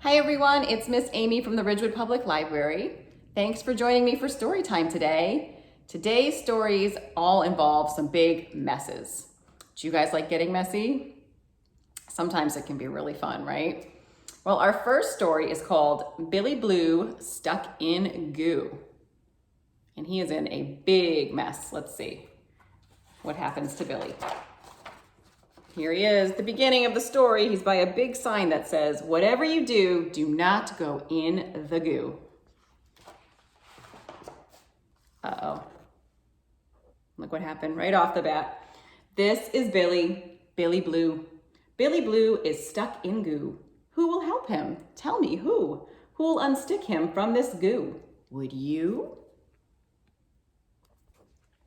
Hi everyone, it's Miss Amy from the Ridgewood Public Library. Thanks for joining me for story time today. Today's stories all involve some big messes. Do you guys like getting messy? Sometimes it can be really fun, right? Well, our first story is called Billy Blue Stuck in Goo. And he is in a big mess. Let's see what happens to Billy. Here he is, the beginning of the story. He's by a big sign that says, "Whatever you do, do not go in the goo." Uh-oh. Look what happened right off the bat. This is Billy Blue. Billy Blue is stuck in goo. Who will help him? Tell me who? Who will unstick him from this goo? Would you?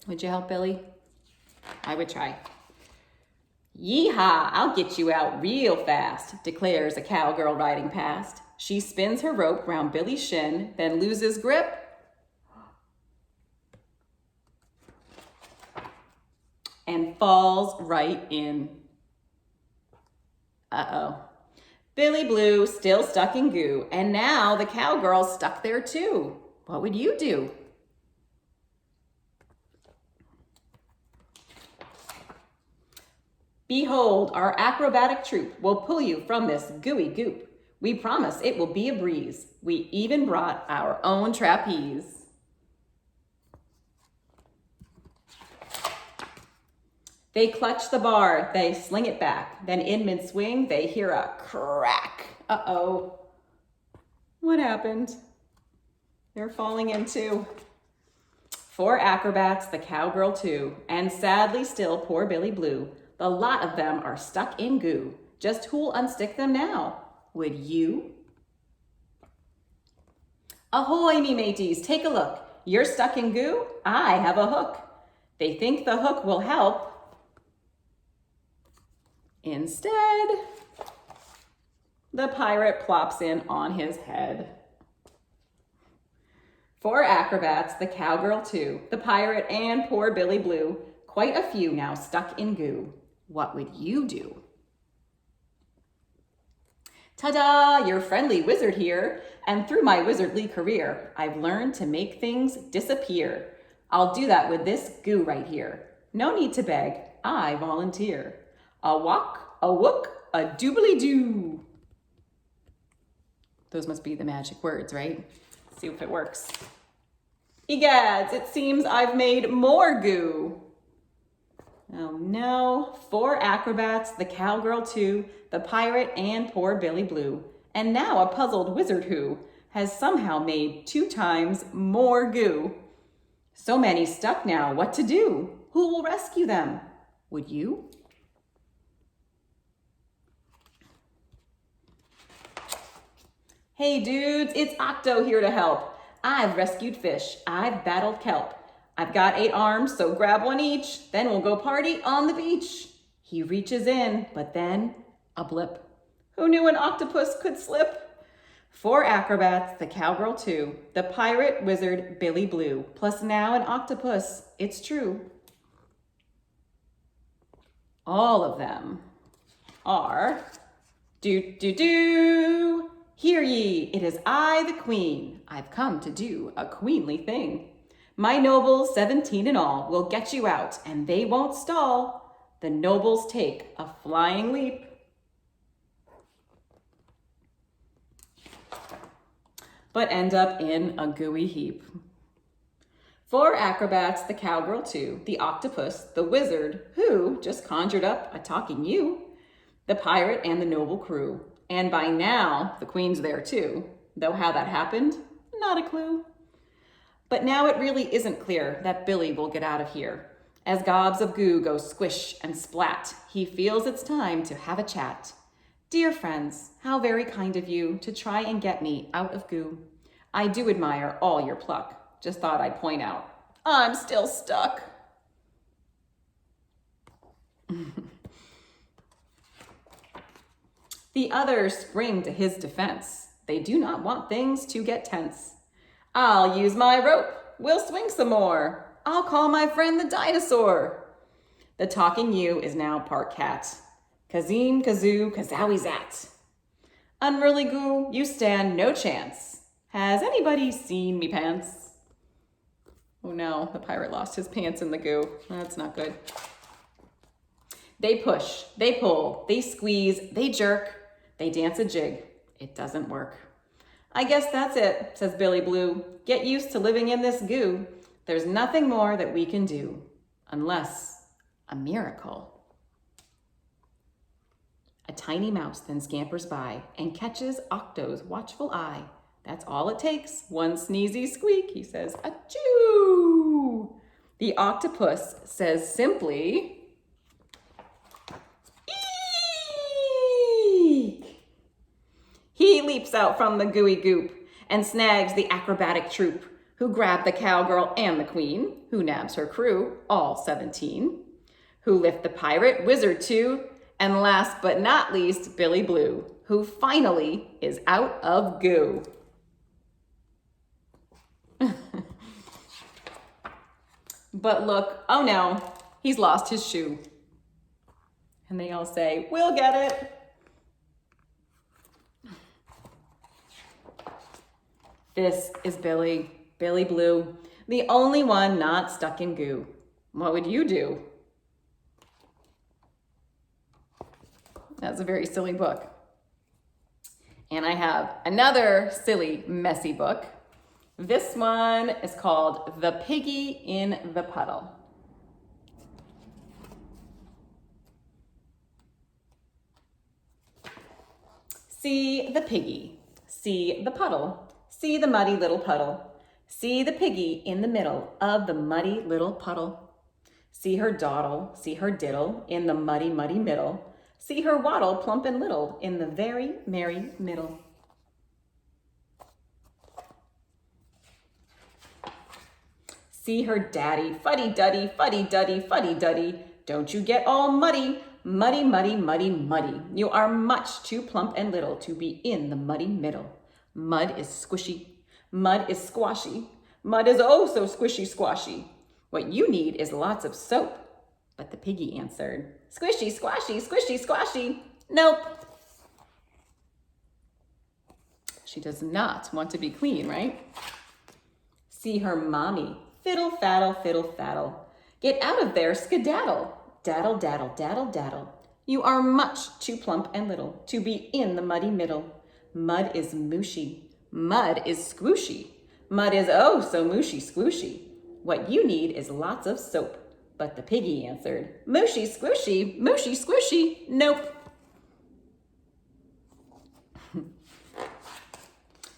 Would you help Billy? I would try. "Yee-haw, I'll get you out real fast," declares a cowgirl riding past. She spins her rope round Billy's shin, then loses grip and falls right in. Uh-oh. Billy Blue still stuck in goo, and now the cowgirl's stuck there too. What would you do? "Behold, our acrobatic troupe will pull you from this gooey goop. We promise it will be a breeze. We even brought our own trapeze." They clutch the bar, they sling it back. Then in mid-swing, they hear a crack. Uh-oh. What happened? They're falling in too. 4 acrobats, the cowgirl too, and sadly still poor Billy Blue. The lot of them are stuck in goo. Just who'll unstick them now? Would you? "Ahoy, me mateys, take a look. You're stuck in goo? I have a hook." They think the hook will help. Instead, the pirate plops in on his head. 4 acrobats, the cowgirl too, the pirate and poor Billy Blue. Quite a few now stuck in goo. What would you do? "Ta-da, your friendly wizard here, and through my wizardly career, I've learned to make things disappear. I'll do that with this goo right here. No need to beg, I volunteer. A walk, a wook, a doobly-doo." Those must be the magic words, right? Let's see if it works. "Egads, it seems I've made more goo." Oh no, 4 acrobats, the cowgirl too, the pirate and poor Billy Blue. And now a puzzled wizard who has somehow made 2 times more goo. So many stuck now, what to do? Who will rescue them? Would you? "Hey dudes, it's Octo here to help. I've rescued fish, I've battled kelp. I've got 8 arms, so grab one each. Then we'll go party on the beach." He reaches in, but then a blip. Who knew an octopus could slip? 4 acrobats, the cowgirl too, the pirate wizard Billy Blue, plus now an octopus, it's true. All of them are do. "Hear ye, it is I, the queen. I've come to do a queenly thing. My nobles, 17 in all, will get you out, and they won't stall." The nobles take a flying leap. But end up in a gooey heap. 4 acrobats, the cowgirl too, the octopus, the wizard, who just conjured up a talking you, the pirate and the noble crew. And by now, the queen's there too. Though how that happened, not a clue. But now it really isn't clear that Billy will get out of here. As gobs of goo go squish and splat, he feels it's time to have a chat. "Dear friends, how very kind of you to try and get me out of goo. I do admire all your pluck. Just thought I'd point out, I'm still stuck." The others spring to his defense. They do not want things to get tense. "I'll use my rope. We'll swing some more. I'll call my friend the dinosaur." The talking you is now part cat. Kazim, kazoo, kazowie zat. Unruly goo, you stand no chance. Has anybody seen me pants? Oh no, the pirate lost his pants in the goo. That's not good. They push, they pull, they squeeze, they jerk, they dance a jig. It doesn't work. I guess that's it, says Billy Blue. Get used to living in this goo. There's nothing more that we can do, unless a miracle. A tiny mouse then scampers by and catches Octo's watchful eye. That's all it takes, one sneezy squeak, he says, achoo! The octopus says simply, eek! He leaps out from the gooey goop and snags the acrobatic troupe, who grab the cowgirl and the queen, who nabs her crew, all 17, who lift the pirate wizard too, and last but not least, Billy Blue, who finally is out of goo. But look, oh no, he's lost his shoe. And they all say, we'll get it. This is Billy Blue, the only one not stuck in goo. What would you do? That's a very silly book. And I have another silly, messy book. This one is called The Piggy in the Puddle. See the piggy, see the puddle, see the muddy little puddle. See the piggy in the middle of the muddy little puddle. See her dawdle, see her diddle in the muddy, muddy middle. See her waddle plump and little in the very merry middle. See her daddy, fuddy-duddy, fuddy-duddy, fuddy-duddy. Don't you get all muddy, muddy, muddy, muddy, muddy. You are much too plump and little to be in the muddy middle. Mud is squishy, mud is squashy. Mud is oh so squishy, squashy. What you need is lots of soap. But the piggy answered, squishy, squashy, squishy, squashy. Nope. She does not want to be clean, right? See her mommy, fiddle, faddle, fiddle, faddle. Get out of there, skedaddle. Daddle, daddle, daddle, daddle. You are much too plump and little to be in the muddy middle. Mud is mushy. Mud is squooshy. Mud is oh so mushy, squooshy. What you need is lots of soap. But the piggy answered, mushy, squishy, mushy, squishy. Nope.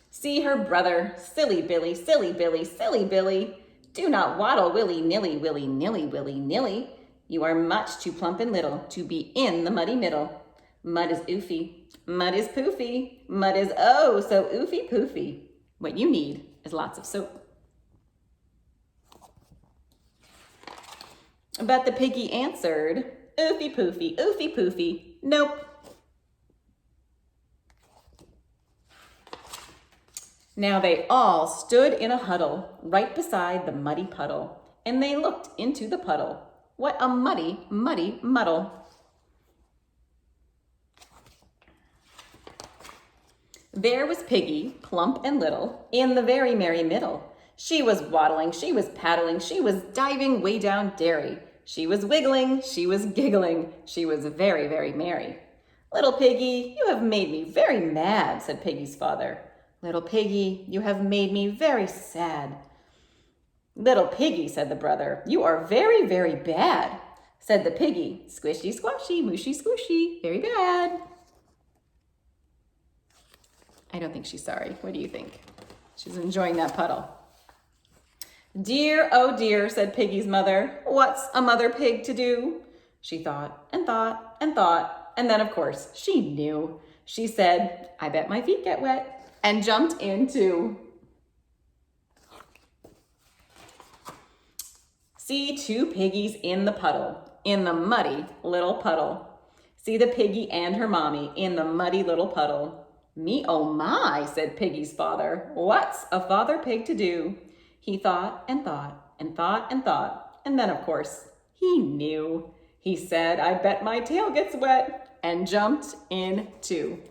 See her brother, silly Billy, silly Billy, silly Billy. Do not waddle willy-nilly, willy-nilly, willy-nilly. You are much too plump and little to be in the muddy middle. Mud is oofy, mud is poofy, mud is oh so oofy poofy. What you need is lots of soap. But the piggy answered, oofy poofy, oofy poofy, nope. Now they all stood in a huddle right beside the muddy puddle, and they looked into the puddle. What a muddy, muddy muddle. There was Piggy, plump and little, in the very merry middle. She was waddling, she was paddling, she was diving way down dairy. She was wiggling, she was giggling, she was very, very merry. Little Piggy, you have made me very mad, said Piggy's father. Little Piggy, you have made me very sad. Little Piggy, said the brother, you are very, very bad. Said the piggy, squishy, squashy, mushy, squishy, very bad. I don't think she's sorry. What do you think? She's enjoying that puddle. Dear, oh dear, said Piggy's mother. What's a mother pig to do? She thought and thought and thought, and then of course she knew. She said, I bet my feet get wet, and jumped into. See two piggies in the puddle, in the muddy little puddle. See the piggy and her mommy in the muddy little puddle. Me oh my, said Piggy's father. What's a father pig to do? He thought and thought and thought and thought, and then of course he knew. He said, I bet my tail gets wet, and jumped in too.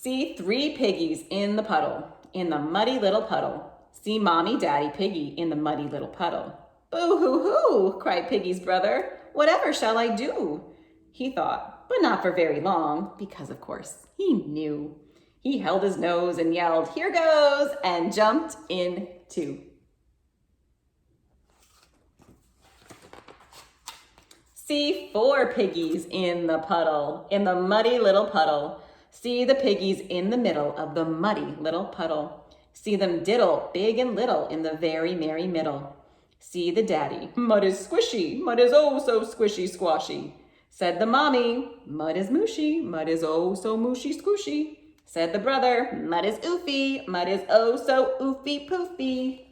See 3 piggies in the puddle, in the muddy little puddle. See Mommy, Daddy, Piggy in the muddy little puddle. Boo-hoo-hoo, cried Piggy's brother. Whatever shall I do? He thought, but not for very long, because of course he knew. He held his nose and yelled, here goes, and jumped in too. See 4 piggies in the puddle, in the muddy little puddle. See the piggies in the middle of the muddy little puddle. See them diddle, big and little, in the very merry middle. See the daddy, mud is squishy, mud is oh so squishy squashy. Said the mommy, mud is mushy, mud is oh so mushy squishy. Said the brother, mud is oofy, mud is oh so oofy poofy.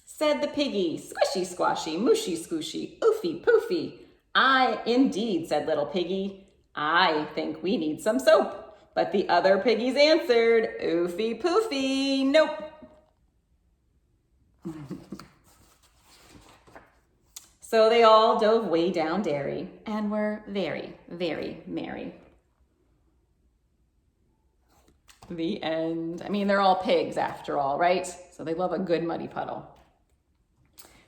Said the piggy, squishy squashy, mushy squishy, oofy poofy. I indeed, said little piggy, I think we need some soap. But the other piggies answered, oofy poofy, nope. So they all dove way down dairy and were very, very merry. The end. I mean, they're all pigs after all, right? So they love a good muddy puddle.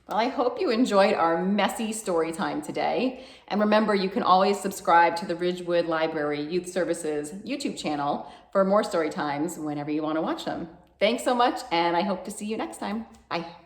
Well, I hope you enjoyed our messy story time today. And remember, you can always subscribe to the Ridgewood Library Youth Services YouTube channel for more story times whenever you want to watch them. Thanks so much, and I hope to see you next time. Bye.